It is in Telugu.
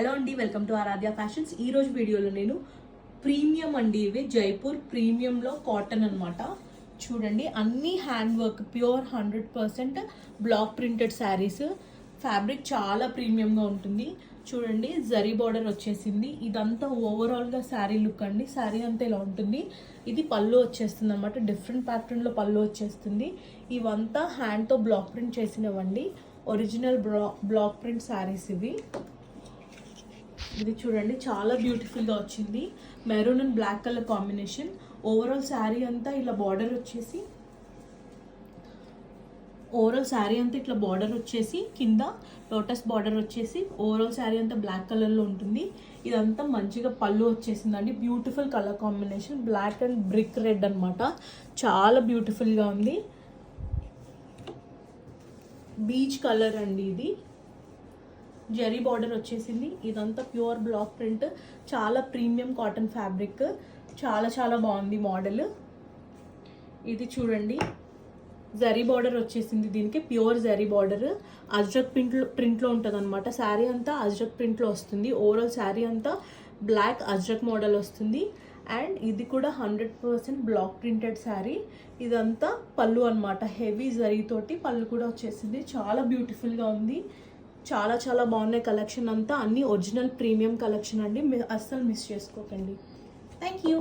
హలో అండి, వెల్కమ్ టు ఆరాధ్య ఫ్యాషన్స్. ఈ రోజు వీడియోలో నేను ప్రీమియం అండి, ఇవి జైపూర్ ప్రీమియంలో కాటన్ అనమాట. చూడండి, అన్ని hand work, pure 100% block printed saris. Fabric చాలా ప్రీమియంగా ఉంటుంది. చూడండి, జరీ బార్డర్ వచ్చేసింది. ఇదంతా ఓవరాల్గా శారీ లుక్ అండి. శారీ అంతా ఇలా ఉంటుంది. ఇది పళ్ళు వచ్చేస్తుంది అనమాట. డిఫరెంట్ ప్యాటర్న్లో పళ్ళు వచ్చేస్తుంది. ఇవంతా హ్యాండ్తో బ్లాక్ ప్రింట్ చేసినవండి. ఒరిజినల్ బ్లాక్ ప్రింట్ శారీస్ ఇవి. ఇది చూడండి, చాలా బ్యూటిఫుల్గా వచ్చింది. Maroon and black colour combination. Overall sari అంతా ఇలా బార్డర్ వచ్చేసి కింద లోటస్ బార్డర్ వచ్చేసి ఓవరాల్ శారీ అంతా బ్లాక్ కలర్లో ఉంటుంది. ఇదంతా మంచిగా పళ్ళు వచ్చేసిందండి. Beautiful colour combination, black and brick red అనమాట. చాలా బ్యూటిఫుల్గా ఉంది. బీచ్ కలర్ అండి ఇది. జరీ బార్డర్ వచ్చేసింది. ఇదంతా ప్యూర్ బ్లాక్ ప్రింట్, చాలా ప్రీమియం కాటన్ ఫ్యాబ్రిక్. చాలా చాలా బాగుంది మోడల్. ఇది చూడండి, జరీ బార్డర్ వచ్చేసింది. దీనికి ప్యూర్ జరీ బార్డర్ అజ్రక్ ప్రింట్లో ఉంటుంది అనమాట. శారీ అంతా అజ్రక్ ప్రింట్లో వస్తుంది. ఓవరాల్ శారీ అంతా బ్లాక్ అజ్రక్ మోడల్ వస్తుంది. అండ్ ఇది కూడా 100% బ్లాక్ ప్రింటెడ్ శారీ. ఇదంతా పళ్ళు అనమాట. హెవీ జరీతోటి పళ్ళు కూడా వచ్చేసింది. చాలా బ్యూటిఫుల్గా ఉంది. చాలా చాలా బాగున్నాయి. కలెక్షన్ అంతా అన్ని ఒరిజినల్ ప్రీమియం కలెక్షన్ అండి. అస్సలు మిస్ చేసుకోకండి. Thank you.